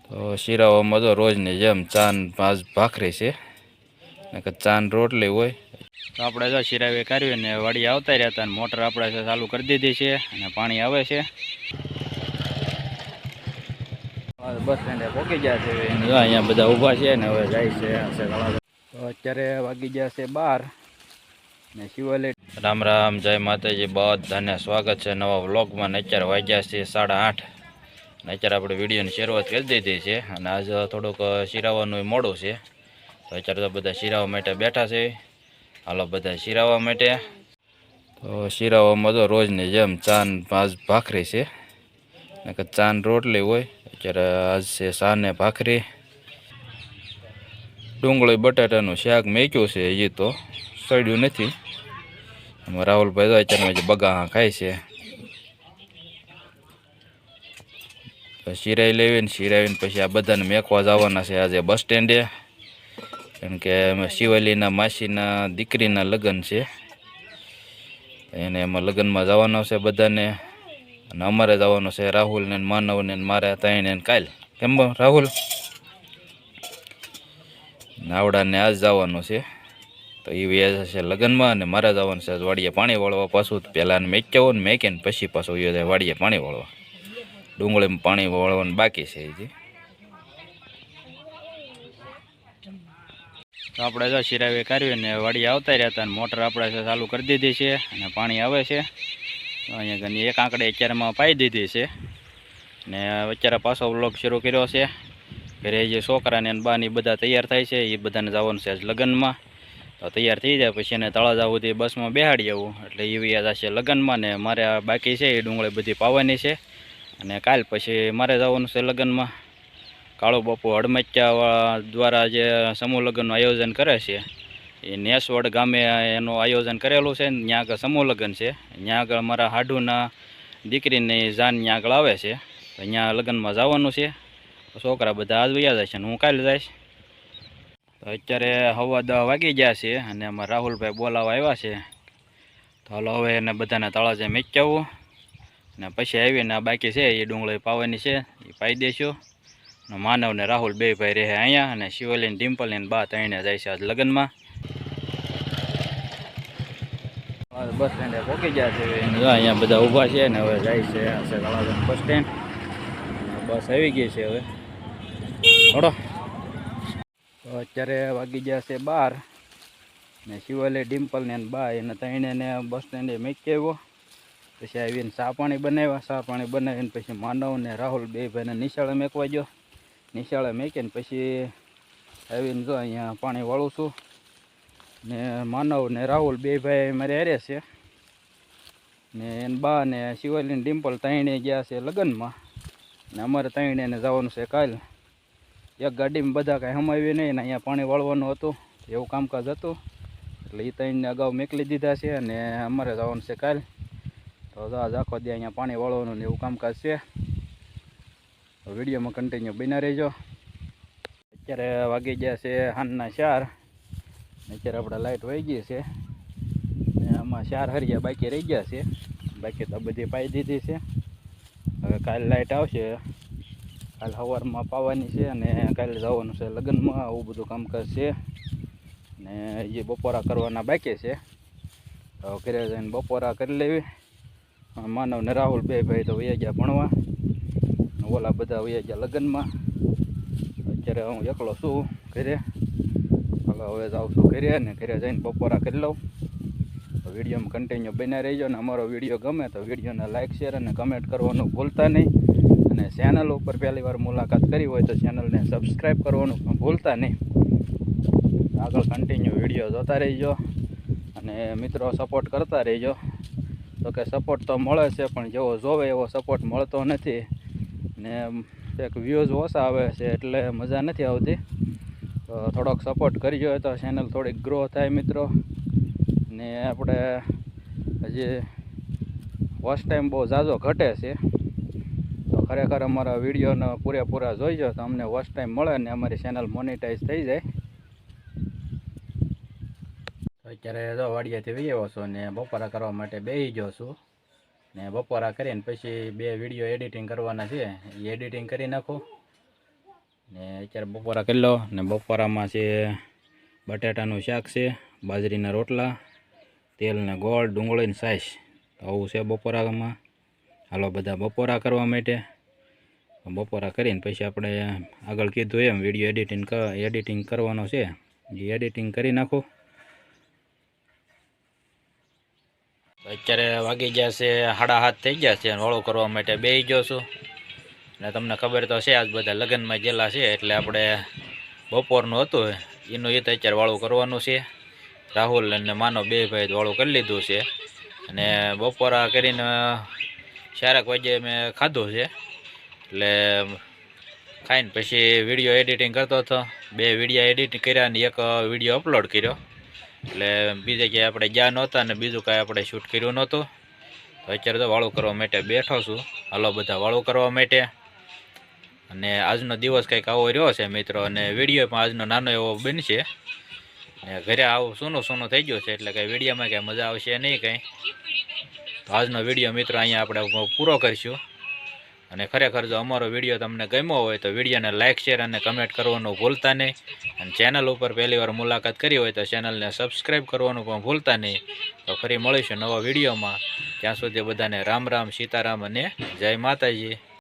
તો શીરાઓમાં તો રોજની જેમ ચાન પાંચ ભાખરી છે ને કે ચાન રોટલી હોય. તો આપણે જો શીરાવી કાઢવી ને વાડી આવતા રહ્યા હતા, મોટર આપણે ચાલુ કરી દીધી છે અને પાણી આવે છે. બસ સ્ટેન્ડે પહોંચી ગયા છે, અહીંયા બધા ઊભા છે ને હવે જાય છે. તો અત્યારે વાગી ગયા છે 12 ને શિવાલય. રામ રામ, જય માતાજી, બધાને સ્વાગત છે નવા વ્લોગમાં. ને અત્યારે વાગ્યા છે 8:30 ને અત્યારે આપણે વિડીયોની શરૂઆત કરી દીધી છે અને આજ થોડુંક શીરાવાનું મોડું છે. તો અત્યારે તો બધા શીરાવા માટે બેઠા છે. હાલો બધા શીરાવા માટે. તો શીરાવામાં તો રોજની જેમ ચાન પાંચ ભાખરી છે ને કે ચાન રોટલી હોય. અત્યારે આજ છે સાને ભાખરી, ડુંગળી બટાટાનું શાક મેક્યું છે, એ તો સડ્યું નથી. રાહુલભાઈ તો અત્યારમાં બગા ખાય છે. શિરાઈ લેવીને શિરાવીને પછી આ બધાને મેકવા જવાના છે આજે બસ સ્ટેન્ડે, કેમ કે શિવાલીના માસીના દીકરીના લગ્ન છે એને એમાં લગ્નમાં જવાનો છે બધાને. અને અમારે જવાનું છે રાહુલને માનવને મારે ત્રણે કાલ. કેમ રાહુલ? નાવડાને આજ જવાનું છે. તો એ વ્યાજ છે લગ્નમાં અને મારે જવાનું છે વાડીએ પાણી વાળવા. પાછું પહેલાં મેક્યા ને મેકીને પછી પાછું જાય વાડીએ પાણી વાળવા. ડુંગળીમાં પાણી વાળવાનું બાકી છે હજી. તો આપણે જો શિરાવી કાઢવી ને વાડી આવતા રહ્યા હતા, મોટર આપણે ચાલુ કરી દીધી છે અને પાણી આવે છે. અહીંયા ઘણી એક આંકડે અત્યારમાં પાઈ દીધી છે ને અત્યારે પાછો વ્લોગ શરૂ કર્યો છે. ઘરે જે છોકરાને બાની બધા તૈયાર થાય છે, એ બધાને જવાનું છે લગ્નમાં. તો તૈયાર થઈ જાય પછી એને તળાજા સુધી બસમાં બેહાડી આવું એટલે એ વ્યાજ હશે લગ્નમાં. ને મારે બાકી છે એ ડુંગળી બધી પાવાની છે અને કાલ પછી મારે જવાનું છે લગ્નમાં. કાળો બાપુ હડમચ્યા દ્વારા જે સમૂહ લગ્નનું આયોજન કરે છે, એ નેસવડ ગામે એનું આયોજન કરેલું છે. ત્યાં આગળ સમૂહ લગ્ન છે, ત્યાં આગળ મારા હાડુના દીકરીની જાન ત્યાં આગળ આવે છે. તો અહીંયા લગ્નમાં જવાનું છે. છોકરા બધા આજ વયા જાય છે ને હું કાલે જઈશ. તો અત્યારે 10:15 વાગી ગયા છે અને અમારા રાહુલભાઈ બોલાવા આવ્યા છે. તો હાલો હવે એને બધાને તળાજે મેકી આવું ને પછી આવીને બાકી છે એ ડુંગળી પાવાની છે, એ પાઈ દઈશું. માનવ ને રાહુલ બે ભાઈ રહે અહીંયા અને શિવાલીન ડિમ્પલ બા ત્રણે જાય છે આજ લગ્નમાં. બસ સ્ટેન્ડે પહોંચી ગયા છે, અહીંયા બધા ઊભા છે ને હવે જાય છે બસ સ્ટેન્ડ. બસ આવી ગઈ છે હવે થોડો. તો અત્યારે વાગી ગયા છે 12 ને શિવાલય ડિમ્પલ ને બા એને ત્રણેને બસ સ્ટેન્ડે મેકી આવ્યો. પછી આવીને ચા પાણી બનાવ્યા. ચા પાણી બનાવીને પછી માનવ ને રાહુલ બે ભાઈને નિશાળે મેકવા ગયો. નિશાળે મેકીને પછી આવીને જો અહીંયા પાણી વાળું છું ને માનવ ને રાહુલ બે ભાઈ મારે હારે છે ને એને બા ને શિવાલીન ડિમ્પલ ત્રણે ગયા છે લગ્નમાં ને અમારે ત્રણેને જવાનું છે કાલે. એક ગાડીમાં બધા કાંઈ હમાવી નહીં ને અહીંયા પાણી વાળવાનું હતું એવું કામકાજ હતું એટલે એ ત્રણને અગાઉ મેકલી દીધા છે અને અમારે જવાનું છે કાલે. તો આજ આખો દી અહીંયા પાણી વાળવાનું ને એવું કામકાજ છે. તો વિડીયોમાં કન્ટિન્યુ બન્યા રહેજો. અત્યારે વાગી ગયા છે સાંજના 4 ને અત્યારે આપણે લાઇટ વહી ગઈ છે ને આમાં 4 હરિયા બાકી રહી ગયા છે. બાકી તો બધી પાઈ દીધી છે. હવે કાલે લાઇટ આવશે, કાલે સવારમાં પાવાની છે અને કાલે જવાનું છે લગ્નમાં. આવું બધું કામકાજ છે ને જે બપોરા કરવાના બાકી છે. તો ઘરે જઈને બપોરા કરી લેવી. માનવ ને રાહુલ બે ભાઈ તો વયા ગયા ભણવા, ઓલા બધા વયા ગયા લગ્નમાં. અત્યારે હું એકલો છું ઘરે. હાલો હવે જાઉં છું ઘરે ને ઘરે જઈને બપોરા કરી લઉં. તો વિડીયોમાં કન્ટિન્યુ બન્યા રહેજો ને અમારો વિડીયો ગમે તો વિડીયોને લાઇક શેર અને કમેન્ટ કરવાનું ભૂલતા નહીં. અને ચેનલ ઉપર પહેલી વાર મુલાકાત કરી હોય તો ચેનલને સબસ્ક્રાઈબ કરવાનું પણ ભૂલતા નહીં. આગળ કન્ટિન્યુ વિડીયો જોતા રહેજો અને મિત્રો સપોર્ટ કરતા રહેજો. તો કે સપોર્ટ તો મળે છે પણ જેવો જોવે એવો સપોર્ટ મળતો નથી ને એક વ્યૂઝ ઓછા આવે છે એટલે મજા નથી આવતી. તો થોડોક સપોર્ટ કરજો તો ચેનલ થોડીક ગ્રો થાય મિત્રો. ને આપણે હજી વોચ ટાઈમ બહુ ઝાઝો ઘટે છે. તો ખરેખર અમારા વિડીયોને પૂરેપૂરા જોઈજો તો અમને વોચ ટાઈમ મળે ને અમારી ચેનલ મોનેટાઈઝ થઈ જાય. અત્યારે જો વાડિયાથી વહી છો ને બપોરા કરવા માટે બેસી ગયો છું ને બપોરા કરીને પછી 2 વિડીયો એડિટિંગ કરવાના છે, એ એડિટિંગ કરી નાખું ને અત્યારે બપોરા કરી લો ને બપોરામાં છે બટાટાનું શાક છે, બાજરીના રોટલા, તેલ ને ગોળ, ડુંગળી ને છાશ. આવું છે બપોરામાં. હાલો બધા બપોરા કરવા માટે. બપોરા કરીને પછી આપણે આગળ કીધું એમ વિડીયો એડિટિંગ કરવાનો છે, જે એડિટિંગ કરી નાખો. અત્યારે વાગી ગયા છે 7:30 થઈ ગયા છે, વાળું કરવા માટે બેસી ગયો છું. ને તમને ખબર તો છે આજ બધા લગ્નમાં ગયેલા છે એટલે આપણે બપોરનું હતું એનું એ તો અત્યારે વાળું કરવાનું છે. રાહુલ અને માનો બે ભાઈ વાળું કરી લીધું છે અને બપોરા કરીને 4 વાગે મેં ખાધું છે. એટલે ખાઈને પછી વિડીયો એડિટિંગ કરતો હતો. 2 વિડીયો એડિટ કર્યા અને 1 વિડીયો અપલોડ કર્યો. એટલે બીજે ક્યાંય આપણે ગયા નહોતા અને બીજું કાંઈ આપણે શૂટ કર્યું નહોતું. તો અત્યારે તો વાળું કરવા માટે બેઠો છું. હાલો બધા વાળું કરવા માટે. અને આજનો દિવસ કંઈક આવો રહ્યો છે મિત્રો, અને વિડીયો પણ આજનો નાનો એવો બનશે. ને ઘરે આવું સોનું થઈ ગયું છે એટલે કંઈ વિડીયોમાં કંઈ મજા આવશે નહીં કંઈ. તો આજનો વિડીયો મિત્રો અહીંયા આપણે પૂરો કરીશું. અને ખરેખર જો અમારો વિડીયો તમને ગમ્યો હોય તો વિડીયોને લાઇક, શેર અને કમેન્ટ કરવાનું ભૂલતા નહીં. અને ચેનલ ઉપર પહેલીવાર મુલાકાત કરી હોય તો ચેનલને સબસ્ક્રાઈબ કરવાનું પણ ભૂલતા નહીં. તો ફરી મળીશું નવા વિડીયોમાં. ત્યાં સુધી બધાને રામ રામ, સીતારામ અને જય માતાજી.